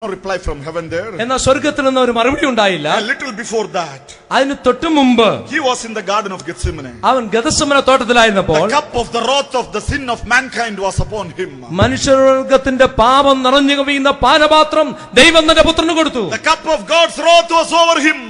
No reply from heaven there. എന്നാൽ സ്വർഗ്ഗത്തിൽ നിന്ന് ഒരു മറുപടി ഉണ്ടായില്ല. A little before that, അതിന് തൊട്ടു മുമ്പ് he was in the garden of Gethsemane. അവൻ ഗെത്സമനെ തോട്ടത്തിലായിരുന്നപ്പോൾ The cup of the wrath of the sin of mankind was upon him. മനുഷ്യവർഗത്തിന്റെ പാപം നിറഞ്ഞു കവിയുന്ന പാനപാത്രം ദൈവം തന്റെ പുത്രന് കൊടുത്തു. The cup of God's wrath was over him.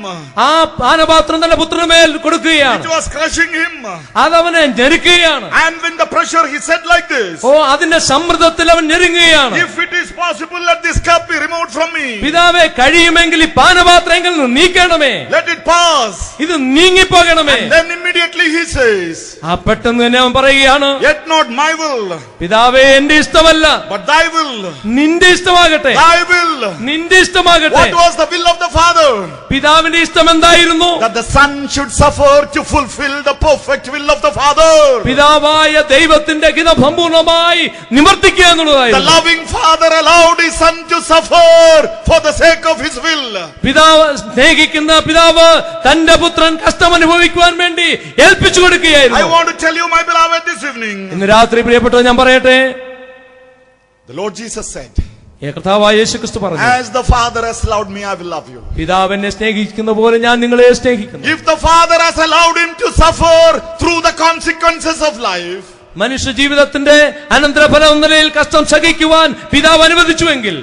ആ പാനപാത്രം തന്റെ പുത്രന് മേൽ കൊടുക്കുകയാണ്. It was crushing him. അതവനെ ഞെരുക്കുകയാണ്. And when the pressure, he said like this. ഓ അതിന്റെ സമ്മർദ്ദത്തിൽ അവൻ ഞെരുങ്ങുകയാണ്. If it is possible, let this cup be removed from me. പിതാവേ കഴിയുമെങ്കിൽ ഈ പാനപാത്രങ്ങൾ നീക്കണമേ. Let it pass. ഇത് നീങ്ങിപ്പോകണമേ. And then immediately he says, ആ പെട്ടെന്ന് തന്നെ അവൻ പറയുകയാണ്, yet not my will, പിതാവേ എന്റെ ഇഷ്ടമല്ല, but thy will. നിന്റെ ഇഷ്ടമാകട്ടെ. Thy will. നിന്റെ ഇഷ്ടമാകട്ടെ. What was the will of the Father? പിതാവിന്റെ ഇഷ്ടം എന്തായിരുന്നു? That the Son should suffer to fulfill the perfect will of the Father. പിതാവായ ദൈവത്തിന്റെ ഹിതം സമ്പൂർണ്ണമായി നിവർത്തിക്കുക The എന്നുള്ളതായിരുന്നു. loving Father allowed his Son to suffer for the sake of his will. പിതാവ് സ്നേഹിക്കുന്ന പിതാവ് തന്റെ പുത്രൻ കഷ്ടം അനുഭവിക്കുവാൻ വേണ്ടി ഏൽപ്പിച്ചു I കൊടുക്കുകയായിരുന്നു. want to tell you, my beloved, this evening, ഇന്ന് രാത്രി പ്രിയപ്പെട്ടവർ ഞാൻ പറയട്ടെ, the Lord Jesus said, കർത്താവായ യേശുക്രിസ്തു പറഞ്ഞു, as the Father has loved me, I will love you. പിതാവ് എന്നെ സ്നേഹിക്കുന്ന പോലെ ഞാൻ നിങ്ങളെ സ്നേഹിക്കുന്നു. If the Father has allowed him to suffer through the consequences of life, മനുഷ്യ ജീവിതത്തിന്റെ അനന്തരഫലം എന്ന നിലയിൽ കഷ്ടം സഹിക്കുവാൻ പിതാവ് അനുവദിച്ചുവെങ്കിൽ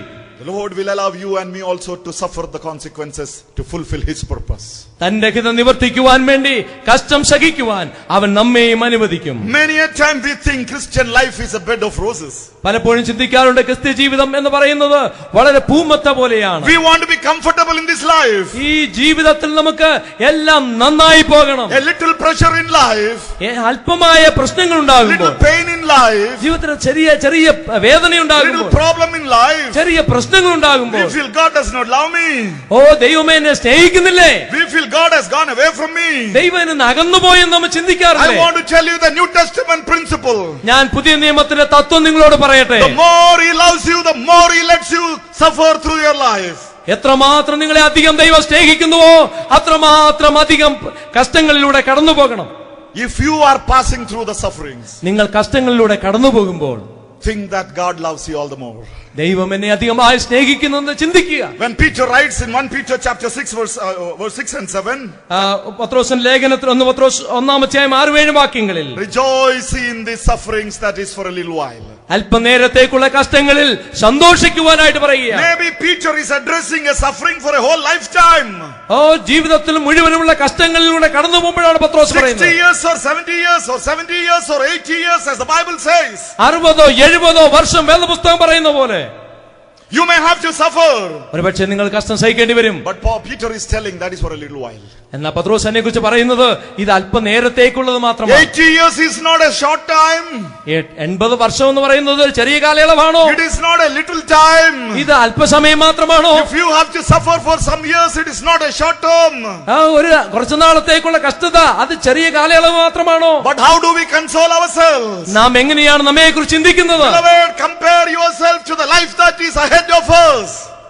the Lord will allow you and me also to suffer the consequences to fulfill his purpose. തന്റെ ഹിതം നിവർത്തിക്കുവാൻ വേണ്ടി കഷ്ടം സഹിക്കുവാൻ അവൻ നമ്മെയും അനുവദിക്കും. Many a time we think Christian life is a bed of roses. പലപ്പോഴും ചിന്തിക്കാറുണ്ട് ക്രിസ്ത്യ ജീവിതം എന്ന് പറയുന്നത് വളരെ പൂമത്ത പോലെയാണ്. We want to be comfortable in this life. ഈ ജീവിതത്തിൽ നമുക്ക് എല്ലാം നന്നായി പോകണം. A little pressure in life, അല്പമായ പ്രശ്നങ്ങൾ ഉണ്ടാകുമ്പോൾ, little pain in life, ജീവിതത്തിൽ ചെറിയ ചെറിയ വേദന little ഉണ്ടാകുമ്പോൾ, problem in life, ചെറിയ പ്രശ്നങ്ങൾ ഉണ്ടാകുമ്പോൾ, we feel God does not love me. ഓ ദൈവമേ എന്നെ സ്നേഹിക്കുന്നില്ലേ, We feel God has gone away from me. ദൈവം എന്നെ അകന്നുപോയെന്ന് നമ്മൾ I ചിന്തിക്കാറില്ലേ? want to tell you the New Testament principle. ഞാൻ പുതിയ നിയമത്തിന്റെ തത്വം നിങ്ങളോട് പറയട്ടെ. The more he loves you, the more he lets you suffer through your life. എത്രമാത്രം നിങ്ങളെ അധികം ദൈവം സ്നേഹിക്കുന്നുവോ അത്രമാത്രം അധികം കഷ്ടങ്ങളിലൂടെ കടന്നു പോകണം. If you are passing through the sufferings, നിങ്ങൾ കഷ്ടങ്ങളിലൂടെ കടന്നു പോകുമ്പോൾ think that God loves you all the more. ദൈവം എന്നെ അധികമായി സ്നേഹിക്കുന്നെന്ന് ചിന്തിക്കുക. When Peter writes in 1 Peter chapter 6 verse 6 and 7, പത്രോസിന്റെ ലേഖനത്തിൽ 1 പത്രോസ് 1-7 വാക്യങ്ങളിൽ, rejoice in the sufferings that is for a little while. അല്പനേരത്തേക്കുള്ള കഷ്ടങ്ങളിൽ സന്തോഷിക്കുവാനായിട്ട് പറയുക. Maybe Peter is addressing a suffering for a whole lifetime. ഓ ജീവിതത്തിൽ മുഴുവനുമുള്ള കഷ്ടങ്ങളിലൂടെ കടന്നു പോകുമ്പോഴാണ് പത്രോസ് 60 പറയുന്നത്. years or 70 years or 70 years or 80 years as the Bible says. 60-70 വർഷം വേദപുസ്തകം പറയുന്ന പോലെ You may have to suffer. ഒരുപക്ഷെ നിങ്ങൾ കഷ്ടം സഹിക്കേണ്ടി വരും. But Peter is telling that is for a little while. എന്നാൽ പത്രോസ് അതിനെ കുറിച്ച് പറയുന്നത് ഇത് അല്പനേരത്തേക്കുള്ളത് മാത്രമാണ്. 80 years is not a short time. 80 വർഷം എന്ന് പറയുന്നത് ഒരു ചെറിയ കാലയളവാണോ? It is not a little time. ഇത് അല്പസമയം മാത്രമാണോ? If you have to suffer for some years, it is not a short term. ഒരു കുറച്ചു നാളത്തേക്കുള്ള കഷ്ടത അത് ചെറിയ കാലയളവ് മാത്രമാണോ? But how do we console ourselves? നാം എങ്ങനെയാണ് നമ്മെ കുറിച്ച് ചിന്തിക്കുന്നത്? Beloved, compare yourself to the life that is ahead of us.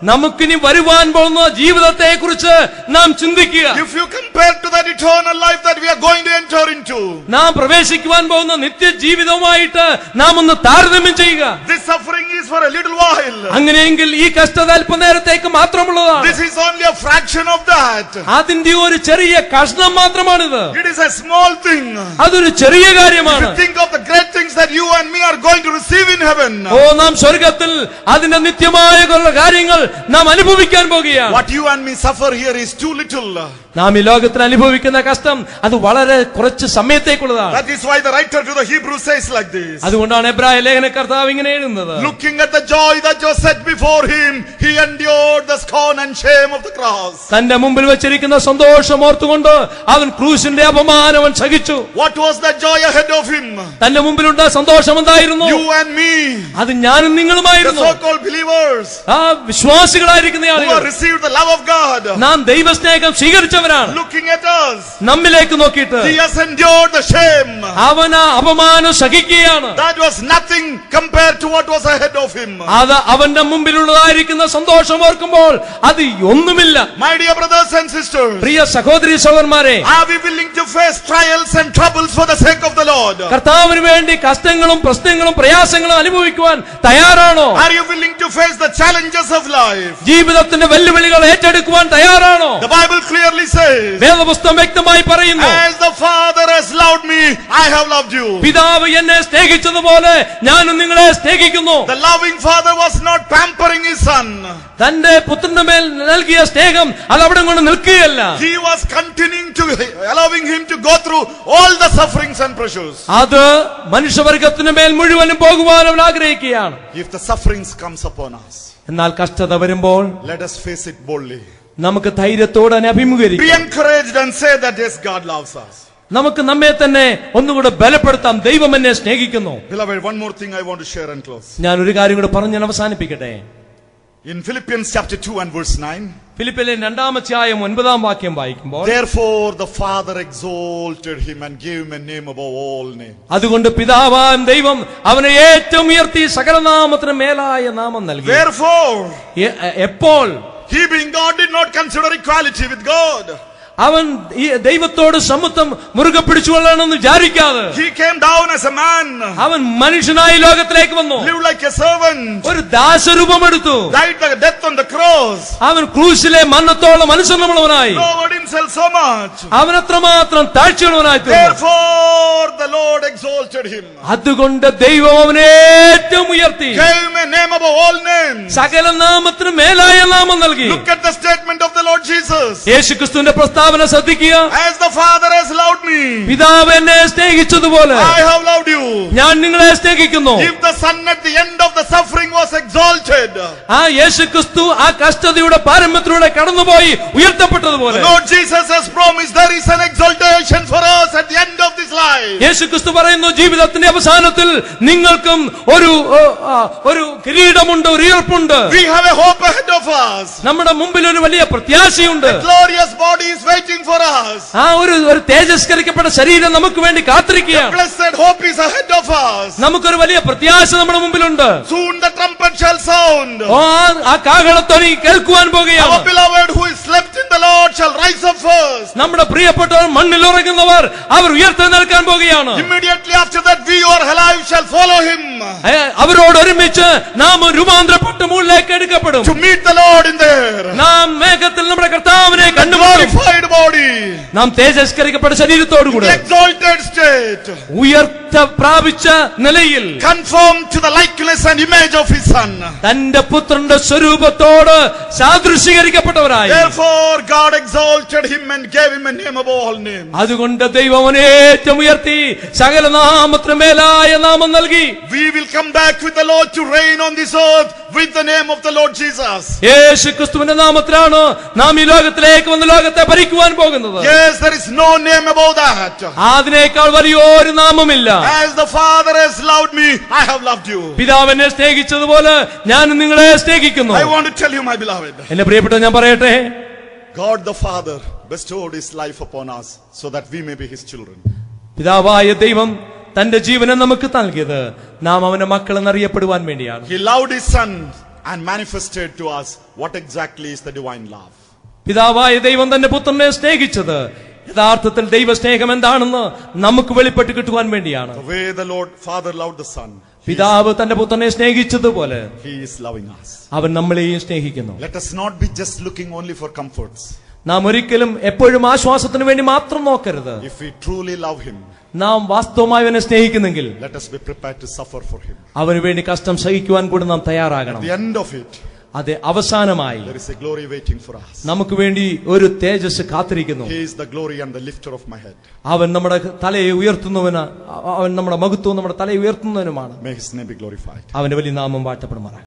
നമുക്കിനി വരുവാൻ പോകുന്ന ജീവിതത്തെ കുറിച്ച് നാം ചിന്തിക്കുക. If you compare to that eternal life that we are going to enter into, നാം പ്രവേശിക്കുവാൻ പോകുന്ന നിത്യജീവിതവുമായിട്ട് നാം ഒന്ന് താരതമ്യം ചെയ്യുക. this suffering is for a little while. അങ്ങനെയെങ്കിൽ ഈ കഷ്ടത അല്പനേരത്തേക്ക് മാത്രമുള്ളതാണ്. This is only a fraction of that. അതിന്റെ ഒരു ചെറിയ കഷ്ണം മാത്രമാണിത്. It is a small thing. അതൊരു ചെറിയ കാര്യമാണ്. If you think of the great things that you and me are going to receive in heaven, ഓ നാം സ്വർഗത്തിൽ അതിന്റെ നിത്യമായ കാര്യങ്ങൾ നാം അനുഭവിക്കാൻ പോകുകയാണ്. what you and me suffer here is too little. നാം ഈ ലോകത്തിൽ അനുഭവിക്കുന്ന കഷ്ടം അത് വളരെ കുറച്ച് സമയത്തേക്കുള്ളതാണ്. That is why the writer to the Hebrews says like this. അതുകൊണ്ടാണ് എബ്രായ ലേഖനകർത്താവ് ഇങ്ങനെ എഴുതുന്നത്, looking at the joy that was set before him, he endured the scorn and shame of the cross. തന്റെ മുമ്പിൽ വെച്ചിരിക്കുന്ന സന്തോഷം ഓർത്തുകൊണ്ട് അവൻ ക്രൂശിന്റെ അപമാനം അവൻ സഹിച്ചു. What was the joy ahead of him? തന്റെ മുമ്പിലുണ്ട സന്തോഷം എന്തായിരുന്നു? You and me, അത് ഞാനും the നിങ്ങളുമായിരുന്നു. so-called believers, ആ വിശ്വാസികളായിരിക്കുന്ന who have ആളുകൾ, received the love of God. നാം ദൈവസ്നേഹം സ്വീകരിച്ചവരാണ്. Looking at us, നമ്മിലേക്ക് നോക്കിയിട്ട് he has endured the shame. അവൻ ആ അപമാനം സഹിക്കുകയാണ്. That was nothing compared to what was ahead of him. അത് അവന്റെ മുമ്പിലുള്ളതായിരിക്കുന്ന സന്തോഷം ഓർക്കുമ്പോൾ അത് ഒന്നുമില്ല. My dear brothers and sisters, പ്രിയ സഹോദരി സഹോദരന്മാരെ, are we willing to face trials and troubles for the sake of the Lord? കർത്താവിന് വേണ്ടി കഷ്ടങ്ങളും പ്രശ്നങ്ങളും പ്രയാസങ്ങളും അനുഭവിക്കുവാൻ തയ്യാറാണോ? Are you willing to face the challenges of life? ജീവിതത്തിന്റെ വെല്ലുവിളികൾ ഏറ്റെടുക്കുവാൻ തയ്യാറാണോ? The Bible clearly says, വേദപുസ്തകം വ്യക്തമായി പറയുന്നു, as the Father has loved me, I have loved you. പിതാവ് എന്നെ സ്നേഹിച്ചതുപോലെ ഞാനും നിങ്ങളെ സ്നേഹിക്കുന്നു. The loving Father was not pampering his son. തന്റെ പുത്രന്റെ മേൽ നൽകിയ സ്നേഹം അത് അവിടെ കൊണ്ട് നിൽക്കുകയല്ല. He was continuing to allowing him to go through all the sufferings and pressures. അത് മനുഷ്യവർഗത്തിന് മേൽ മുഴുവനും പോകുവാൻ അവൻ ആഗ്രഹിക്കുകയാണ്. If the sufferings comes upon us, എന്നാൽ കഷ്ടത വരുമ്പോൾ let us face it boldly. നമുക്ക് ധൈര്യത്തോടെ Be അഭിമുഖീകരിക്കാം. encouraged and say that yes, God loves us. നമുക്ക് നമ്മെ തന്നെ ഒന്നുകൂടെ ബലപ്പെടുത്താം. ദൈവം എന്നെ സ്നേഹിക്കുന്നു. Beloved, one more thing I want to share and close. ഞാൻ ഒരു കാര്യം കൂടെ പറഞ്ഞ് ഞാൻ അവസാനിപ്പിക്കട്ടെ. In Philippians chapter 2 and verse 9, ഫിലിപ്പിലെ 2-ാം അധ്യായം 9-ാം വാക്യം വായിക്കുമ്പോൾ, therefore the Father exalted him and gave him a name above all names. അതുകൊണ്ട് പിതാവാം ദൈവം അവനെ ഏറ്റവും ഉയർത്തി സകലനാമത്തിന് മേലായ നാമം നൽകി. Therefore, എപ്പോൾ he being God did not consider equality with God. അവൻ ഈ ദൈവത്തോട് സമത്വം മുറുകെ പിടിച്ചുകൊള്ളണമെന്ന് വിചാരിക്കാതെ He came down as a man, അവൻ മനുഷ്യനായി ലോകത്തിലേക്ക് വന്നു. lived like a servant, ഒരു ദാസരൂപമെടുത്തു. died the death on the cross, അവൻ ക്രൂശിലെ മരണത്തോളം അനുസരണമുള്ളവനായി. lowered himself so much. അവൻ അത്രമാത്രം താഴ്ചയുള്ളവനായി തീർന്നു. Therefore the Lord exalted him, അതുകൊണ്ട് ദൈവം അവനെ ഏറ്റവും ഉയർത്തി gave him a name above all names. സകല നാമത്തിന് മേലായ നാമം നൽകി. Look at the statement of the Lord Jesus. യേശുക്രിസ്തുവിന്റെ പ്രസ്താവന ശ്രദ്ധിക്കുക. As the Father has loved me, പിതാവ് എന്നെ സ്നേഹിച്ചതുപോലെ I have loved you. ഞാൻ നിങ്ങളെ സ്നേഹിക്കുന്നു. If the Son at the end of the suffering was exalted, ആ യേശുക്രിസ്തു ആ കഷ്ടതയുടെ പാരമ്യത്തിലൂടെ കടന്നുപോയി ഉയർത്തപ്പെട്ടതുപോലെ the Lord Jesus has promised there is an exaltation for us at the end of this life. യേശുക്രിസ്തു പറയുന്നു, ജീവിതത്തിന്റെ അവസാനത്തിൽ നിങ്ങൾക്കും ഒരു കിരീടമുണ്ട്, ഒരു ഉയർപ്പുണ്ട്. We have a hope ahead of us. നമ്മുടെ മുമ്പിൽ ഒരു വലിയ പ്രത്യാശയുണ്ട്. A glorious body is waiting for us. ആ ഒരു തേജസ്കരിക്കപ്പെട്ട ശരീരം നമുക്ക് വേണ്ടി കാത്തിരിക്കുകയാണ്. Blessed hope is ahead of us. നമുക്കൊരു വലിയ പ്രത്യാശ നമ്മുടെ മുമ്പിലുണ്ട്. Soon the trumpet shall sound. ആ കാഹളത്തൊനി കേൾക്കുവാൻ പോകുകയാണ്. Our beloved who is slept in the Lord shall rise up first. നമ്മുടെ പ്രിയപ്പെട്ടവർ മണ്ണിൽ ഉറങ്ങുന്നവർ അവർ ഉയർത്തെഴുന്നേൽക്കാൻ പോകുകയാണ്. Immediately after that we who are alive shall follow him. അവരോട് ഒരുമിച്ച് നാം രൂപാന്തരപ്പെട്ട് മുകളിലേക്ക് എടുക്കപ്പെടും. To meet the Lord in there. നാം മേഘത്തിൽ നമ്മുടെ കർത്താവിനെ കണ്ടുമുട്ടും. Glorified body. നാം തേജസ്കരിക്കപ്പെട്ട ശരീരത്തോടുകൂടി Exalted state. ഉയർത്ത പ്രാപിച്ച നിലയിൽ Conformed to the likeness and image of his Son. തന്റെ പുത്രന്റെ സ്വരൂപത്തോട് സാദൃശ്യീകരിക്കപ്പെട്ടവരായി. Therefore God exalted him and gave him a name above all names. അതുകൊണ്ട് ദൈവം അവനെ ഏറ്റവും ഉയർത്തി സകല നാമത്തിന് മേലായ നാമം നൽകി. We will come back with the Lord to reign on this earth with the name of the Lord Jesus. യേശുക്രിസ്തുവിന്റെ നാമത്തിലാണ് നാം ഈ ലോകത്തിലേക്ക് വന്ന് ലോകത്തെ ഭരിക്കുവാൻ പോകുന്നത്. Yes, there is no name above that. അതിനേക്കാൾ വലിയൊരു നാമമില്ല. As the Father has loved me, I have loved you. പിതാവ് എന്നെ സ്നേഹിച്ചതുപോലെ ഞാൻ നിങ്ങളെ സ്നേഹിക്കുന്നു. I want to tell you, my beloved, എന്റെ പ്രിയപ്പെട്ട ഞാൻ പറയട്ടെ, God the Father bestowed his life upon us so that we may be his children. പിതാവായ ദൈവം തന്റെ ജീവനെ നമുക്ക് നൽകിയത് നാം അവന്റെ മക്കൾ എന്നറിയപ്പെടുവാൻ വേണ്ടിയാണ്. He loved his Son and manifested to us what exactly is the divine love. പിതാവായ ദൈവം തന്റെ പുത്രനെ സ്നേഹിച്ചത് യഥാർത്ഥത്തിൽ ദൈവ സ്നേഹം എന്താണെന്ന് നമുക്ക് വെളിപ്പെട്ട് കിട്ടുവാൻ വേണ്ടിയാണ്. The way the Lord Father loved the Son, പിതാവ് തന്റെ പുത്രനെ സ്നേഹിച്ചതുപോലെ he is loving us. അവൻ നമ്മളെയും സ്നേഹിക്കുന്നു. Let us not be just looking only for comforts. നാം ഒരിക്കലും എപ്പോഴും ആശ്വാസത്തിന് വേണ്ടി മാത്രം നോക്കരുത്. If we truly love him, നാം വാസ്തവമായി അവനെ സ്നേഹിക്കുന്നെങ്കിൽ let us be prepared to suffer for him. അവന് വേണ്ടി കഷ്ടം സഹിക്കുവാൻ കൂടി നാം തയ്യാറാകണം. At the end of it, അതെ, അവസാനമായി there is a glory waiting for us. നമുക്ക് വേണ്ടി ഒരു തേജസ് കാത്തിരിക്കുന്നു. He is the glory and the lifter of my head. അവൻ നമ്മുടെ തലയെ ഉയർത്തുന്നവന്, അവൻ നമ്മുടെ മഹത്വം നമ്മുടെ തലയെ ഉയർത്തുന്നവനുമാണ്. May his name be glorified. അവന്റെ വലിയ നാമം വാഴ്ത്തപ്പെടുമാറാകട്ടെ.